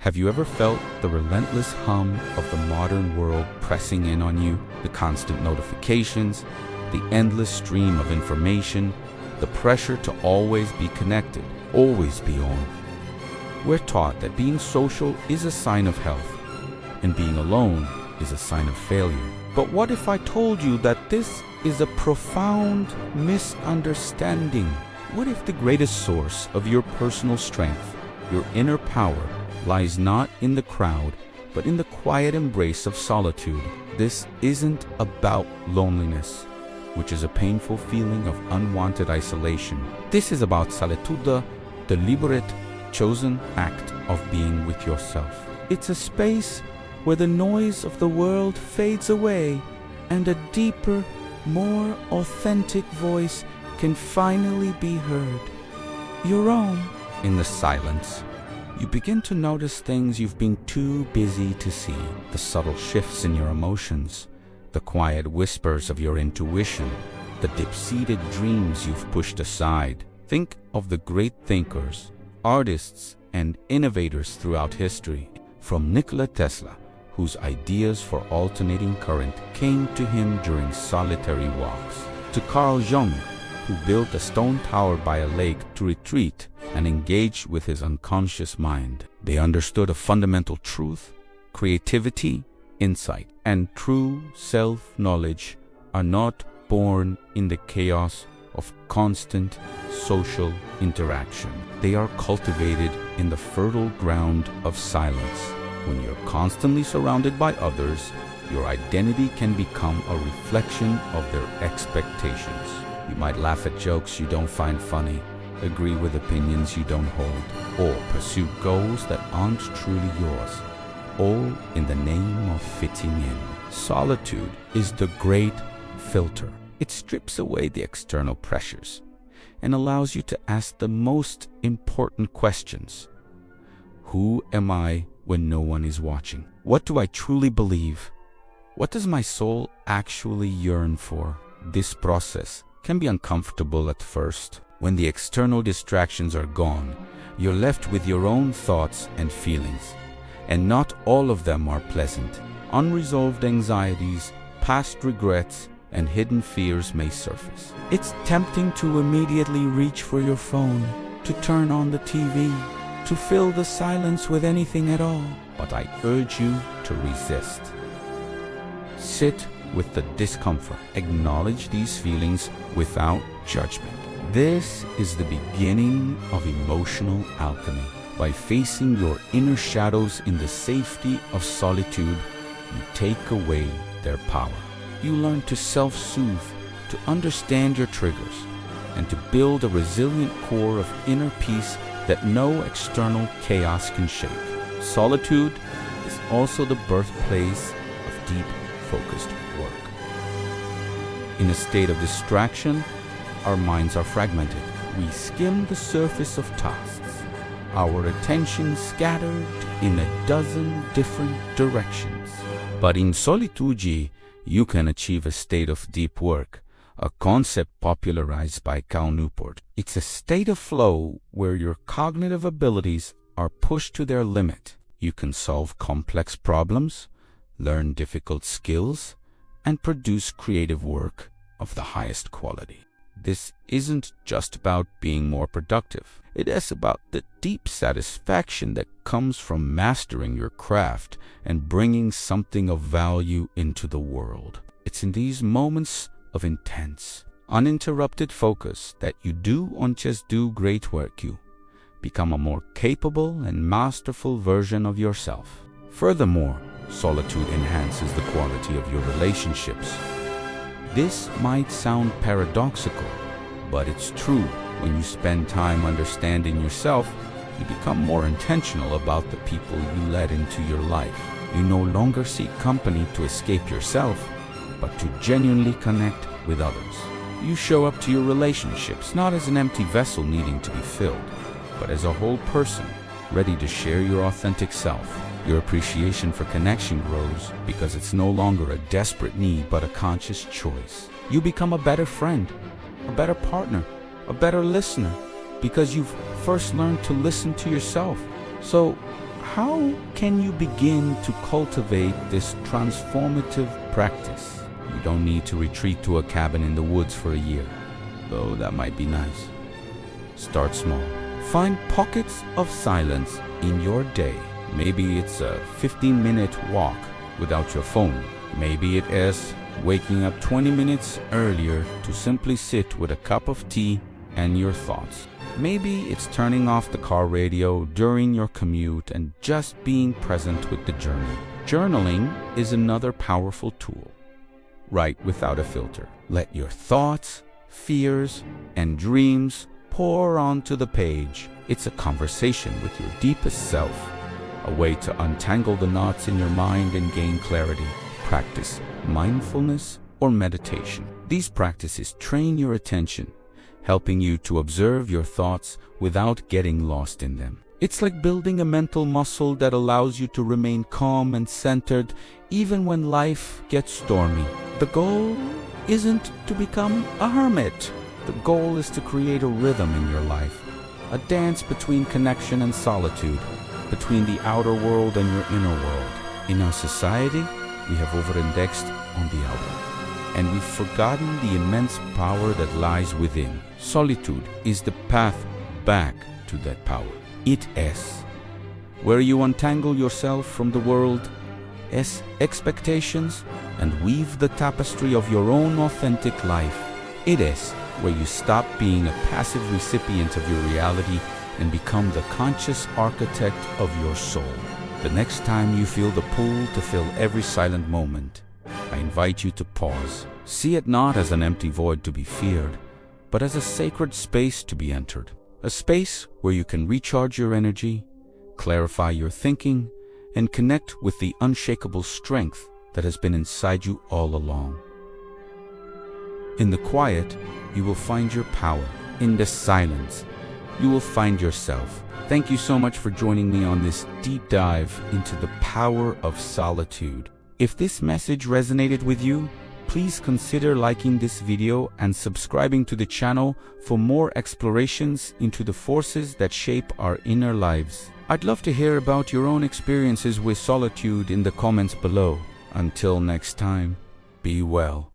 Have you ever felt the relentless hum of the modern world pressing in on you? The constant notifications, the endless stream of information, the pressure to always be connected, always be on. We're taught that being social is a sign of health, and being alone is a sign of failure. But what if I told you that this is a profound misunderstanding? What if the greatest source of your personal strength, your inner power, lies not in the crowd, but in the quiet embrace of solitude? This isn't about loneliness, which is a painful feeling of unwanted isolation. This is about Solitude, the deliberate, chosen act of being with yourself. It's a space where the noise of the world fades away and a deeper, more authentic voice can finally be heard. Your own. In the silence, you begin to notice things you've been too busy to see. The subtle shifts in your emotions, the quiet whispers of your intuition, the deep-seated dreams you've pushed aside. Think of the great thinkers, artists, and innovators throughout history. From Nikola Tesla, whose ideas for alternating current came to him during solitary walks, to Carl Jung, who built a stone tower by a lake to retreat and engage with his unconscious mind. They understood a fundamental truth: creativity, insight, and true self-knowledge are not born in the chaos of constant social interaction. They are cultivated in the fertile ground of silence. When you're constantly surrounded by others, your identity can become a reflection of their expectations. You might laugh at jokes you don't find funny, agree with opinions you don't hold, or pursue goals that aren't truly yours, all in the name of fitting in. Solitude is the great filter. It strips away the external pressures and allows you to ask the most important questions. Who am I when no one is watching? What do I truly believe? What does my soul actually yearn for? This process can be uncomfortable at first. When the external distractions are gone, you're left with your own thoughts and feelings, and not all of them are pleasant. Unresolved anxieties, past regrets, and hidden fears may surface. It's tempting to immediately reach for your phone, to turn on the TV, to fill the silence with anything at all. But I urge you to resist. Sit with the discomfort. Acknowledge these feelings without judgment. This is the beginning of emotional alchemy. By facing your inner shadows in the safety of solitude, you take away their power. You learn to self-soothe, to understand your triggers, and to build a resilient core of inner peace that no external chaos can shake. Solitude is also the birthplace of deep, focused work. In a state of distraction, our minds are fragmented. We skim the surface of tasks, our attention scattered in a dozen different directions. But in Solitude, you can achieve a state of deep work, a concept popularized by Cal Newport. It's a state of flow where your cognitive abilities are pushed to their limit. You can solve complex problems, learn difficult skills, and produce creative work of the highest quality. This isn't just about being more productive. It is about the deep satisfaction that comes from mastering your craft and bringing something of value into the world. It's in these moments of intense, uninterrupted focus that you don't just do great work, you become a more capable and masterful version of yourself. Furthermore, solitude enhances the quality of your relationships. This might sound paradoxical, but it's true. When you spend time understanding yourself, you become more intentional about the people you let into your life. You no longer seek company to escape yourself, but to genuinely connect with others. You show up to your relationships not as an empty vessel needing to be filled, but as a whole person ready to share your authentic self. Your appreciation for connection grows because it's no longer a desperate need but a conscious choice. You become a better friend, a better partner, a better listener, because you've first learned to listen to yourself. So, how can you begin to cultivate this transformative practice? You don't need to retreat to a cabin in the woods for a year, though that might be nice. Start small. Find pockets of silence in your day. Maybe it's a 15-minute walk without your phone. Maybe it is waking up 20 minutes earlier to simply sit with a cup of tea and your thoughts. Maybe it's turning off the car radio during your commute and just being present with the journey. Journaling is another powerful tool. Write without a filter. Let your thoughts, fears, and dreams pour onto the page. It's a conversation with your deepest self, a way to untangle the knots in your mind and gain clarity. Practice mindfulness or meditation. These practices train your attention, helping you to observe your thoughts without getting lost in them. It's like building a mental muscle that allows you to remain calm and centered even when life gets stormy. The goal isn't to become a hermit. The goal is to create a rhythm in your life, a dance between connection and solitude, between the outer world and your inner world. In our society, we have over-indexed on the outer, and we've forgotten the immense power that lies within. Solitude is the path back to that power. It is where you untangle yourself from the world's expectations and weave the tapestry of your own authentic life. It is where you stop being a passive recipient of your reality and become the conscious architect of your soul. The next time you feel the pull to fill every silent moment, I invite you to pause. See it not as an empty void to be feared, but as a sacred space to be entered. A space where you can recharge your energy, clarify your thinking, and connect with the unshakable strength that has been inside you all along. In the quiet, you will find your power. In the silence, you will find yourself. Thank you so much for joining me on this deep dive into the power of solitude. If this message resonated with you, please consider liking this video and subscribing to the channel for more explorations into the forces that shape our inner lives. I'd love to hear about your own experiences with solitude in the comments below. Until next time, be well.